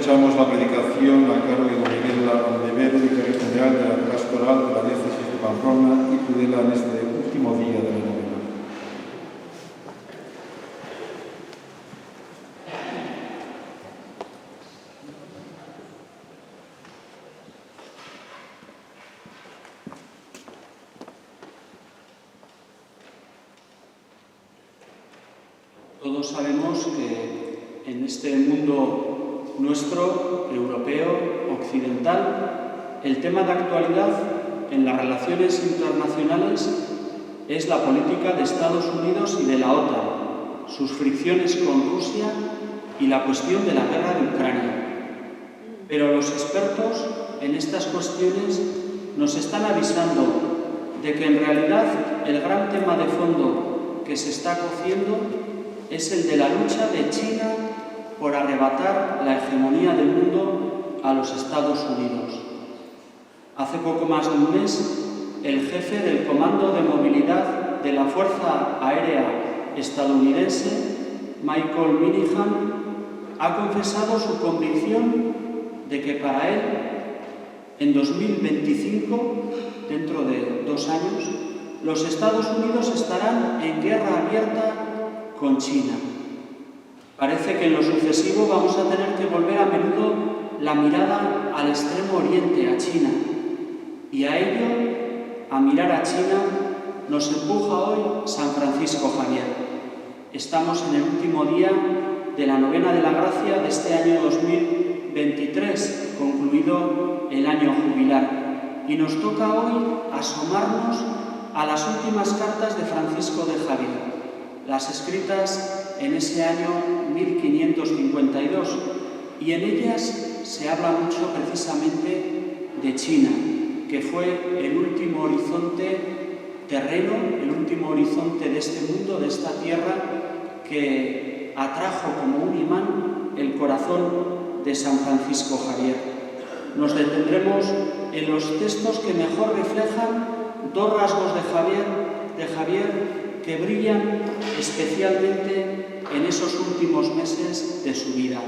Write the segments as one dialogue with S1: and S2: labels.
S1: escuchamos la predicación a cargo de don Miguel Landevero, vicario general de la Pastoral de la Diócesis de Pamplona y Tudela en este último día de la novena.
S2: Todos sabemos que en este mundo nuestro, europeo, occidental, el tema de actualidad en las relaciones internacionales es la política de Estados Unidos y de la OTAN, sus fricciones con Rusia y la cuestión de la guerra de Ucrania. Pero los expertos en estas cuestiones nos están avisando de que en realidad el gran tema de fondo que se está cociendo es el de la lucha de China por arrebatar la hegemonía del mundo a los Estados Unidos. Hace poco más de un mes, el jefe del Comando de Movilidad de la Fuerza Aérea estadounidense, Michael Minihan, ha confesado su convicción de que para él, en 2025, dentro de 2 años, los Estados Unidos estarán en guerra abierta con China. Parece que en lo sucesivo vamos a tener que volver a menudo la mirada al extremo oriente, a China. Y a ello, a mirar a China, nos empuja hoy San Francisco Javier. Estamos en el último día de la novena de la gracia de este año 2023, concluido el año jubilar. Y nos toca hoy asomarnos a las últimas cartas de Francisco de Javier, las escritas en ese año 1552, y en ellas se habla mucho precisamente de China, que fue el último horizonte terreno, el último horizonte de este mundo, de esta tierra, que atrajo como un imán el corazón de San Francisco Javier. Nos detendremos en los textos que mejor reflejan 2 rasgos de Javier que brillan especialmente en esos últimos meses de su vida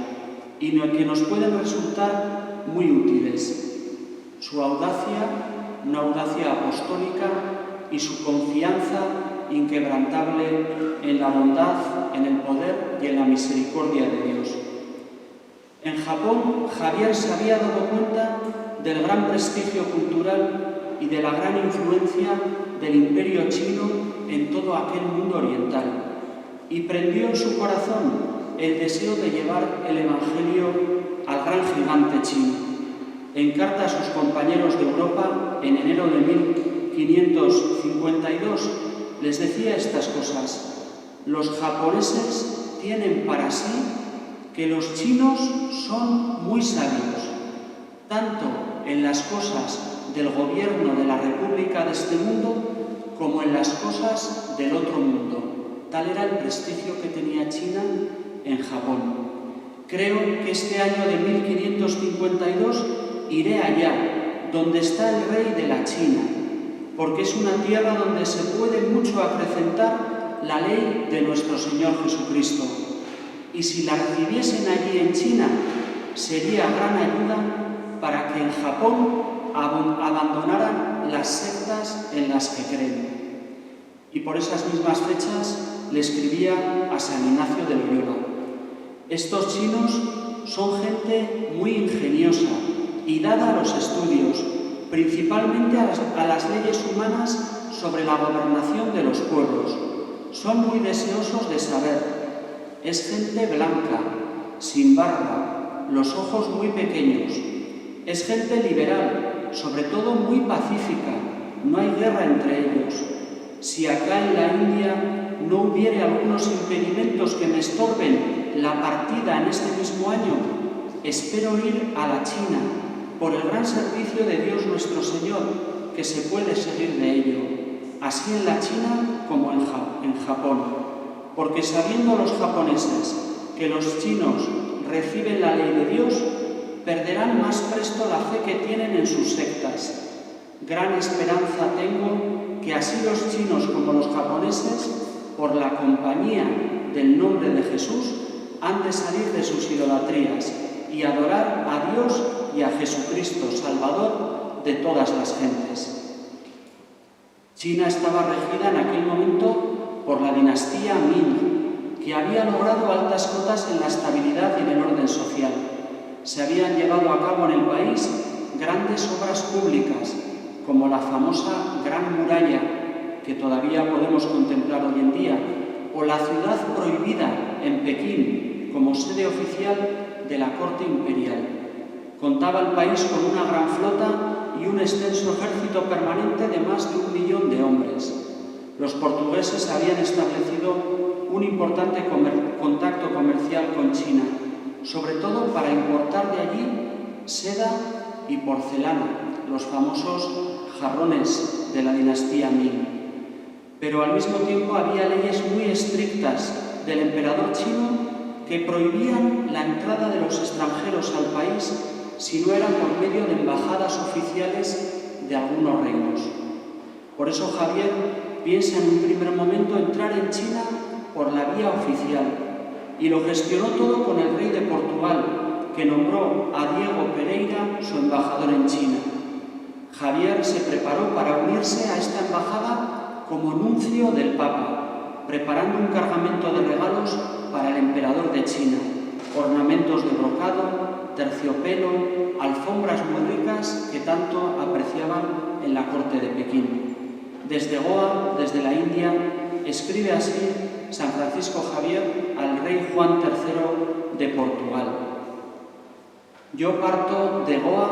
S2: y que nos pueden resultar muy útiles. Su audacia, una audacia apostólica, y su confianza inquebrantable en la bondad, en el poder y en la misericordia de Dios. En Japón, Javier se había dado cuenta del gran prestigio cultural y de la gran influencia del imperio chino en todo aquel mundo oriental, y prendió en su corazón el deseo de llevar el Evangelio al gran gigante chino. En carta a sus compañeros de Europa, en enero de 1552, les decía estas cosas: los japoneses tienen para sí que los chinos son muy sabios, tanto en las cosas del gobierno de la República de este mundo como en las cosas del otro mundo. Tal era el prestigio que tenía China en Japón. Creo que este año de 1552 iré allá, donde está el rey de la China, porque es una tierra donde se puede mucho acrecentar la ley de nuestro Señor Jesucristo. Y si la recibiesen allí en China, sería gran ayuda para que en Japón abandonaran las sectas en las que creen. Y por esas mismas fechas le escribía a San Ignacio de Loyola: estos chinos son gente muy ingeniosa y dada a los estudios, principalmente a las leyes humanas sobre la gobernación de los pueblos. Son muy deseosos de saber. Es gente blanca, sin barba, los ojos muy pequeños. Es gente liberal, sobre todo muy pacífica. No hay guerra entre ellos. Si acá en la India no hubiere algunos impedimentos que me estorben la partida en este mismo año, espero ir a la China por el gran servicio de Dios nuestro Señor, que se puede seguir de ello, así en la China como en Japón, porque sabiendo los japoneses que los chinos reciben la ley de Dios, perderán más presto la fe que tienen en sus sectas. Gran esperanza tengo que así los chinos como los japoneses, por la compañía del nombre de Jesús, han de salir de sus idolatrías y adorar a Dios y a Jesucristo, Salvador de todas las gentes. China estaba regida en aquel momento por la dinastía Ming, que había logrado altas cotas en la estabilidad y en el orden social. Se habían llevado a cabo en el país grandes obras públicas, como la famosa Gran Muralla, que todavía podemos contemplar hoy en día, o la Ciudad Prohibida en Pekín, como sede oficial de la corte imperial. Contaba el país con una gran flota y un extenso ejército permanente de más de 1 millón de hombres. Los portugueses habían establecido un importante contacto comercial con China, sobre todo para importar de allí seda y porcelana, los famosos jarrones de la dinastía Ming. Pero al mismo tiempo había leyes muy estrictas del emperador chino que prohibían la entrada de los extranjeros al país si no era por medio de embajadas oficiales de algunos reinos. Por eso Javier piensa en un primer momento entrar en China por la vía oficial y lo gestionó todo con el rey de Portugal, que nombró a Diego Pereira su embajador en China. Javier se preparó para unirse a esta embajada como nuncio del Papa, preparando un cargamento de regalos para el emperador de China, ornamentos de brocado, terciopelo, alfombras muy ricas que tanto apreciaban en la corte de Pekín. Desde Goa, desde la India, escribe así San Francisco Javier al rey Juan III de Portugal. Yo parto de Goa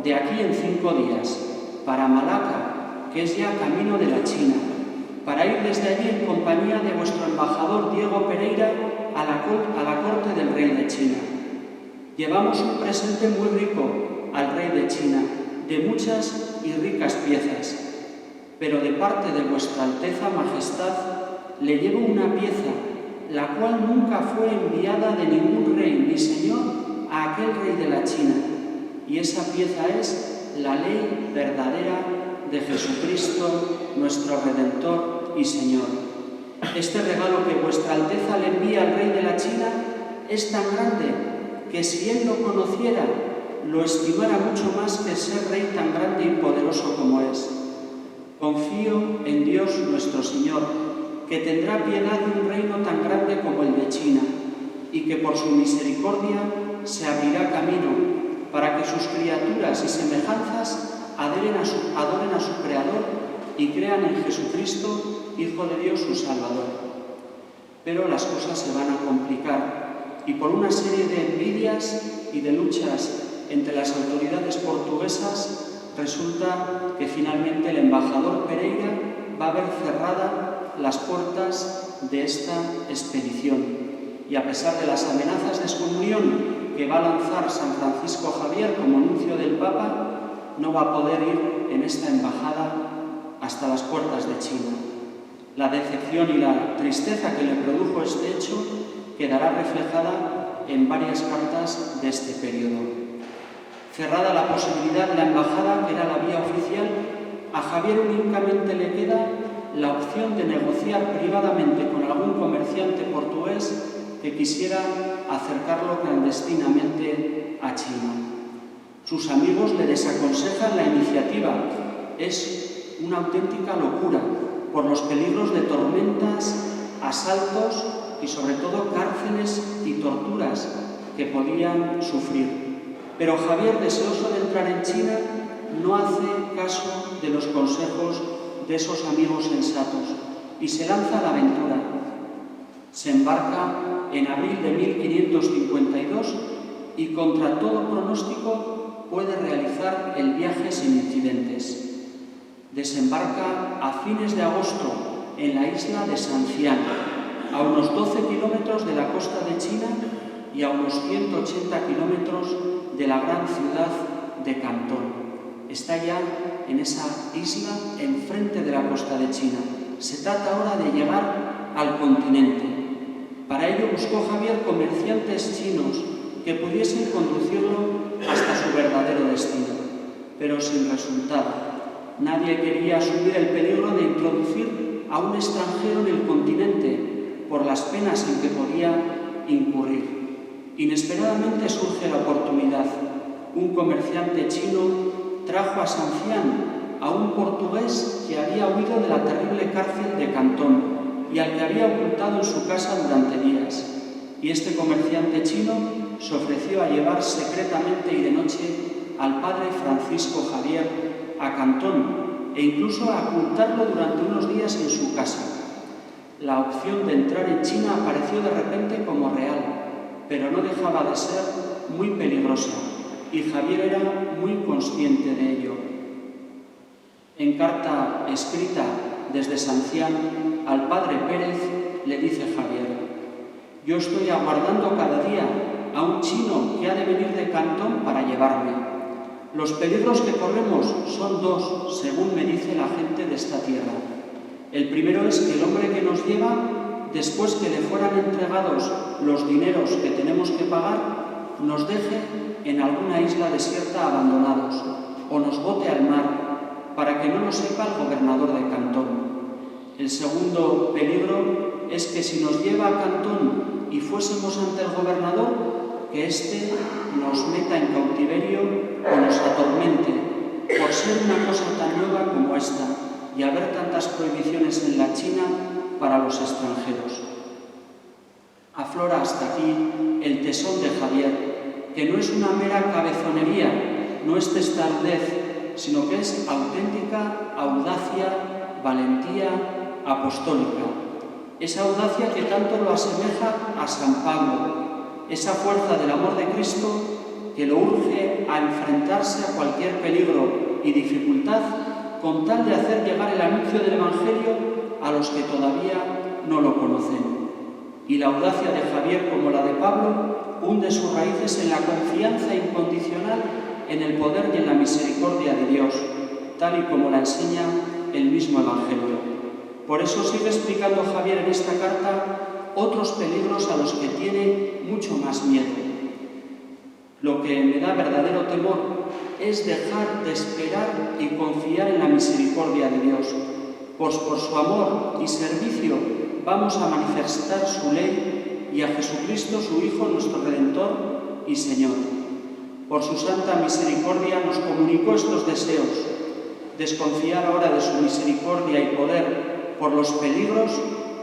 S2: de aquí en 5 días, para Malaca, que es ya camino de la China, para ir desde allí en compañía de vuestro embajador Diego Pereira a la corte del rey de China. Llevamos un presente muy rico al rey de China, de muchas y ricas piezas, pero de parte de vuestra Alteza Majestad le llevo una pieza, la cual nunca fue enviada de ningún rey ni señor a aquel rey de la China, y esa pieza es la ley verdadera de Jesucristo, nuestro Redentor y Señor. Este regalo que vuestra Alteza le envía al rey de la China es tan grande que si él lo conociera, lo estimara mucho más que ser rey tan grande y poderoso como es. Confío en Dios nuestro Señor, que tendrá piedad de un reino tan grande como el de China, y que por su misericordia se abrirá camino para que sus criaturas y semejanzas adoren a su Creador y crean en Jesucristo, Hijo de Dios, su Salvador. Pero las cosas se van a complicar, y por una serie de envidias y de luchas entre las autoridades portuguesas, resulta que finalmente el embajador Pereira va a ver cerrada las puertas de esta expedición. Y a pesar de las amenazas de excomunión que va a lanzar San Francisco Javier como nuncio del Papa, no va a poder ir en esta embajada hasta las puertas de China. La decepción y la tristeza que le produjo este hecho quedará reflejada en varias cartas de este periodo. Cerrada la posibilidad de la embajada, que era la vía oficial, a Javier únicamente le queda la opción de negociar privadamente con algún comerciante portugués que quisiera acercarlo clandestinamente a China. Sus amigos le desaconsejan la iniciativa. Es una auténtica locura por los peligros de tormentas, asaltos y sobre todo cárceles y torturas que podían sufrir. Pero Javier, deseoso de entrar en China, no hace caso de los consejos de esos amigos sensatos y se lanza a la aventura. Se embarca en abril de 1552 y contra todo pronóstico puede realizar el viaje sin incidentes. Desembarca a fines de agosto en la isla de Sancian, a unos 12 kilómetros de la costa de China y a unos 180 kilómetros de la gran ciudad de Cantón. Está ya en esa isla, enfrente de la costa de China. Se trata ahora de llegar al continente. Para ello buscó Javier comerciantes chinos que pudiesen conducirlo hasta su verdadero destino, pero sin resultado. Nadie quería asumir el peligro de introducir a un extranjero en el continente por las penas en que podía incurrir. Inesperadamente surge la oportunidad. Un comerciante chino trajo a Sancián a un portugués que había huido de la terrible cárcel de Cantón y al que había ocultado en su casa durante días. Y este comerciante chino se ofreció a llevar secretamente y de noche al padre Francisco Javier a Cantón e incluso a ocultarlo durante unos días en su casa. La opción de entrar en China apareció de repente como real, pero no dejaba de ser muy peligrosa, y Javier era muy consciente de ello. En carta escrita desde Sancián al padre Pérez le dice Javier: «Yo estoy aguardando cada día a un chino que ha de venir de Cantón para llevarme. Los peligros que corremos son dos, según me dice la gente de esta tierra. El primero es que el hombre que nos lleva, después que le fueran entregados los dineros que tenemos que pagar, nos deje en alguna isla desierta abandonados o nos bote al mar para que no lo sepa el gobernador de Cantón. El segundo peligro es que si nos lleva a Cantón y fuésemos ante el gobernador, que éste nos meta en cautiverio o nos atormente por ser una cosa tan nueva como esta y haber tantas prohibiciones en la China para los extranjeros». Aflora hasta aquí el tesón de Javier, que no es una mera cabezonería, no es testarudez, sino que es auténtica audacia, valentía apostólica. Esa audacia que tanto lo asemeja a San Pablo, esa fuerza del amor de Cristo que lo urge a enfrentarse a cualquier peligro y dificultad con tal de hacer llegar el anuncio del Evangelio a los que todavía no lo conocen. Y la audacia de Javier, como la de Pablo, hunde sus raíces en la confianza incondicional en el poder y en la misericordia de Dios, tal y como la enseña el mismo Evangelio. Por eso sigue explicando Javier en esta carta otros peligros a los que tiene mucho más miedo. Lo que me da verdadero temor es dejar de esperar y confiar en la misericordia de Dios, pues por su amor y servicio vamos a manifestar su ley y a Jesucristo, su Hijo, nuestro Redentor y Señor. Por su santa misericordia nos comunicó estos deseos. Desconfiar ahora de su misericordia y poder por los peligros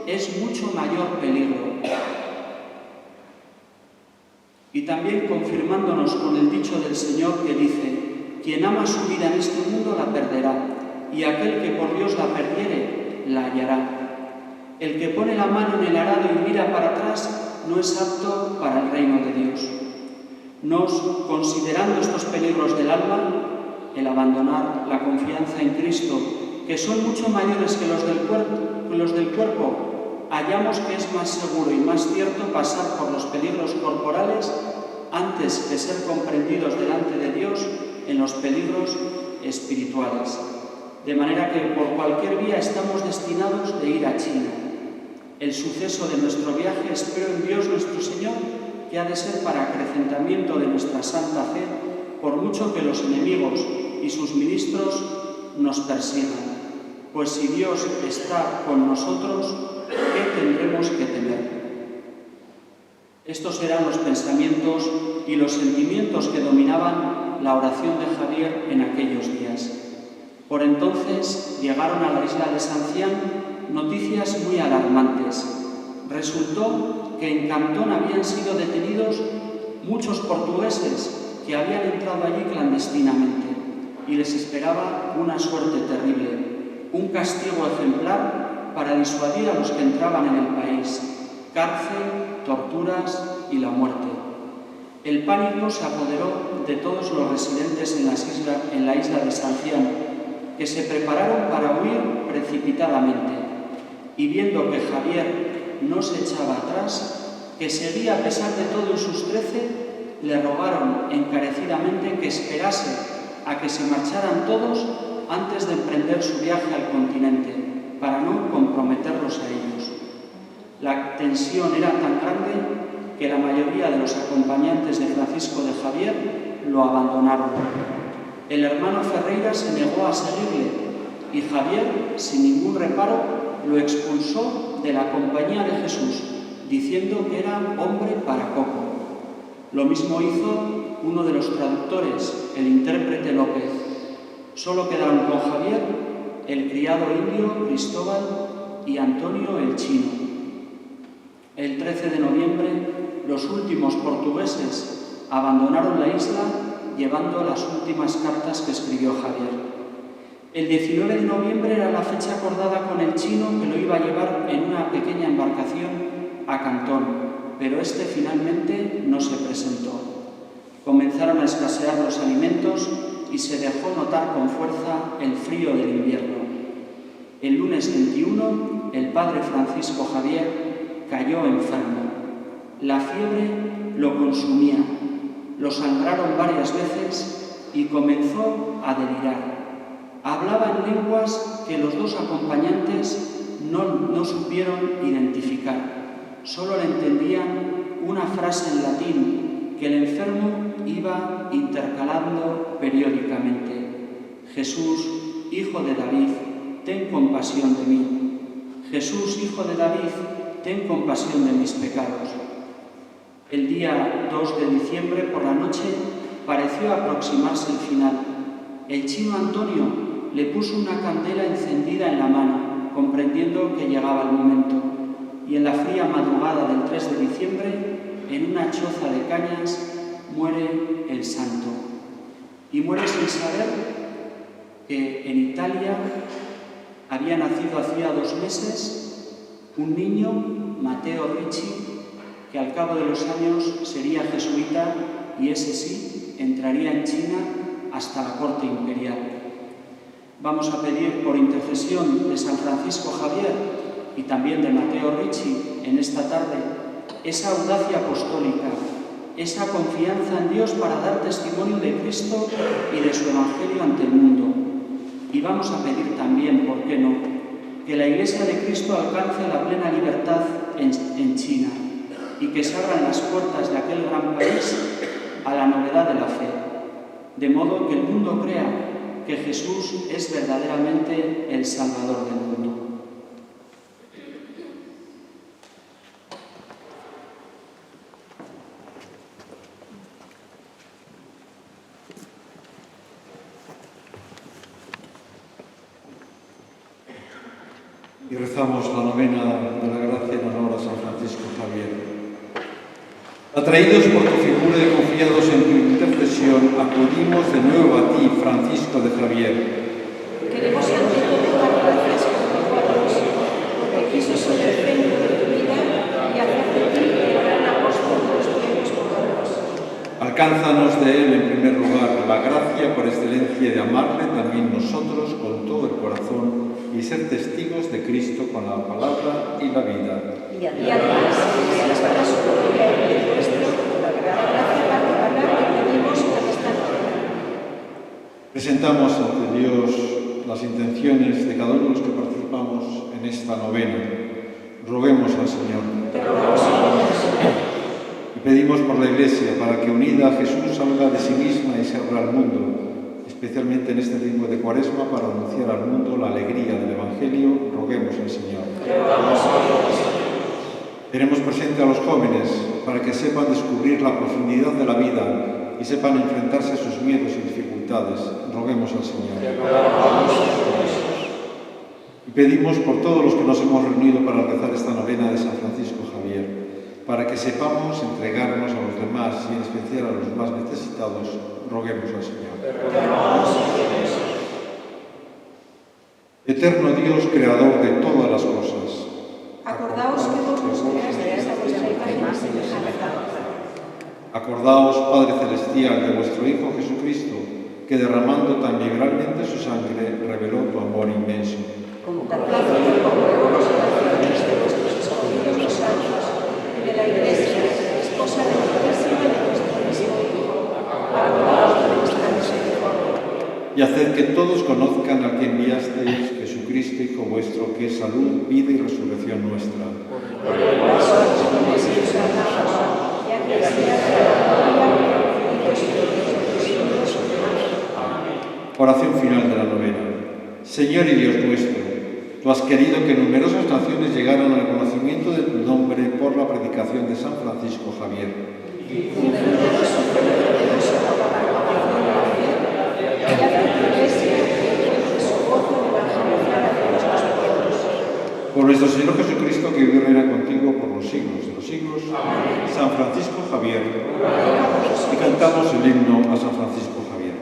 S2: es mucho mayor peligro. Y también confirmándonos con el dicho del Señor que dice: «Quien ama su vida en este mundo la perderá, y aquel que por Dios la perdiere, la hallará». El que pone la mano en el arado y mira para atrás no es apto para el reino de Dios. Considerando estos peligros del alma, el abandonar la confianza en Cristo, que son mucho mayores que los del cuerpo, hallamos que es más seguro y más cierto pasar por los peligros corporales antes que ser comprendidos delante de Dios en los peligros espirituales. De manera que por cualquier vía estamos destinados de ir a China. El suceso de nuestro viaje espero en Dios nuestro Señor, que ha de ser para acrecentamiento de nuestra santa fe, por mucho que los enemigos y sus ministros nos persigan. Pues si Dios está con nosotros, ¿qué tendremos que temer? Estos eran los pensamientos y los sentimientos que dominaban la oración de Javier en aquellos días. Por entonces llegaron a la isla de Sancián noticias muy alarmantes. Resultó que en Cantón habían sido detenidos muchos portugueses que habían entrado allí clandestinamente y les esperaba una suerte terrible, un castigo ejemplar para disuadir a los que entraban en el país, cárcel, torturas y la muerte. El pánico se apoderó de todos los residentes en la isla de Sancián, que se prepararon para huir precipitadamente, y viendo que Javier no se echaba atrás, que seguía a pesar de todo en sus 13, le rogaron encarecidamente que esperase a que se marcharan todos antes de emprender su viaje al continente, para no comprometerlos a ellos. La tensión era tan grande que la mayoría de los acompañantes de Francisco de Javier lo abandonaron. El hermano Ferreira se negó a seguirle y Javier, sin ningún reparo, lo expulsó de la compañía de Jesús, diciendo que era hombre para poco. Lo mismo hizo uno de los traductores, el intérprete López. Solo quedaron con Javier el criado indio Cristóbal y Antonio el chino. El 13 de noviembre, los últimos portugueses abandonaron la isla llevando las últimas cartas que escribió Javier. El 19 de noviembre era la fecha acordada con el chino que lo iba a llevar en una pequeña embarcación a Cantón, pero este finalmente no se presentó. Comenzaron a escasear los alimentos y se dejó notar con fuerza el frío del invierno. El lunes 21, el padre Francisco Javier cayó enfermo. La fiebre lo consumía, lo sangraron varias veces y comenzó a delirar. Hablaba en lenguas que los dos acompañantes no supieron identificar. Solo le entendían una frase en latín que el enfermo iba intercalando periódicamente. Jesús, hijo de David, ten compasión de mí. Jesús, hijo de David, ten compasión de mis pecados. El día 2 de diciembre por la noche pareció aproximarse el final. El chino Antonio le puso una candela encendida en la mano, comprendiendo que llegaba el momento. Y en la fría madrugada del 3 de diciembre, en una choza de cañas, muere el santo. Y muere sin saber que en Italia había nacido hacía 2 meses un niño, Matteo Ricci, que al cabo de los años sería jesuita y ese sí entraría en China hasta la corte imperial. Vamos a pedir por intercesión de San Francisco Javier y también de Matteo Ricci en esta tarde esa audacia apostólica, esa confianza en Dios para dar testimonio de Cristo y de su Evangelio ante el mundo. Y vamos a pedir también, ¿por qué no?, que la Iglesia de Cristo alcance la plena libertad en China y que se abran las puertas de aquel gran país a la novedad de la fe, de modo que el mundo crea que Jesús es verdaderamente el Salvador del mundo.
S1: Y rezamos la novena de la gracia en honor a San Francisco Javier. Atraídos por tu figura y confiados en tu intercesión, acudimos de nuevo a ti, Francisco de Javier.
S3: Queremos ante todo dar gracias por Dios, porque quiso ser el centro de tu vida y hacer de ti el gran apóstol de los tiempos modernos.
S1: Alcánzanos de él, en primer lugar, la gracia por excelencia de amarle también nosotros con todo el corazón y ser testigos de Cristo con la palabra y la vida.
S3: Y además, gracias para su gloria y nuestro, la gracia particular que pedimos en esta novena. Presentamos
S1: ante Dios las intenciones de cada uno de los que participamos en esta novena. Roguemos al Señor. Y pedimos por la Iglesia para que unida a Jesús salga de sí misma y se abra al mundo, especialmente en este tiempo de Cuaresma, para anunciar al mundo la alegría del Evangelio. Roguemos al Señor. Tenemos presente a los jóvenes para que sepan descubrir la profundidad de la vida y sepan enfrentarse a sus miedos y dificultades. Roguemos al Señor. Y pedimos por todos los que nos hemos reunido para rezar esta novena de San Francisco Javier, para que sepamos entregarnos a los demás y en especial a los más necesitados. Roguemos al Señor. Eterno Dios, creador de todas las cosas,
S3: acordaos que vos nos creasteis a vuestra imagen y semejanza.
S1: Acordaos, Padre Celestial, de vuestro Hijo Jesucristo, que derramando tan liberalmente su sangre, reveló tu amor inmenso.
S3: Contemplando y conmemoramos las oraciones de vuestros escogidos los santos y de la Iglesia, esposa benditísima de nuestro mismo Hijo. Acordaos de vuestra misericordia.
S1: Y haced que todos conozcan al que enviasteis, Jesucristo, Hijo vuestro, que es salud, vida y resurrección nuestra.
S3: Por el cual sois hombres y os alabamos, y a que sea la gloria y los siglos de los siglos. Amén.
S1: Oración final de la novena. Señor y Dios nuestro, tú has querido que numerosas naciones llegaran al conocimiento de tu nombre por la predicación de San Francisco Javier. nuestro Señor Jesucristo, que vive y reina contigo por los siglos de los siglos. Amén. San Francisco Javier. Y cantamos el himno a San Francisco Javier.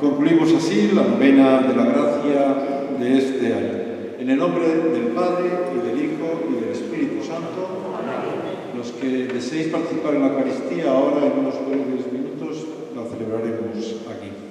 S1: Concluimos así la novena de la gracia de este año. En el nombre del Padre, y del Hijo, y del Espíritu Santo. Los que deseéis participar en la Eucaristía, ahora en unos breves minutos la celebraremos aquí.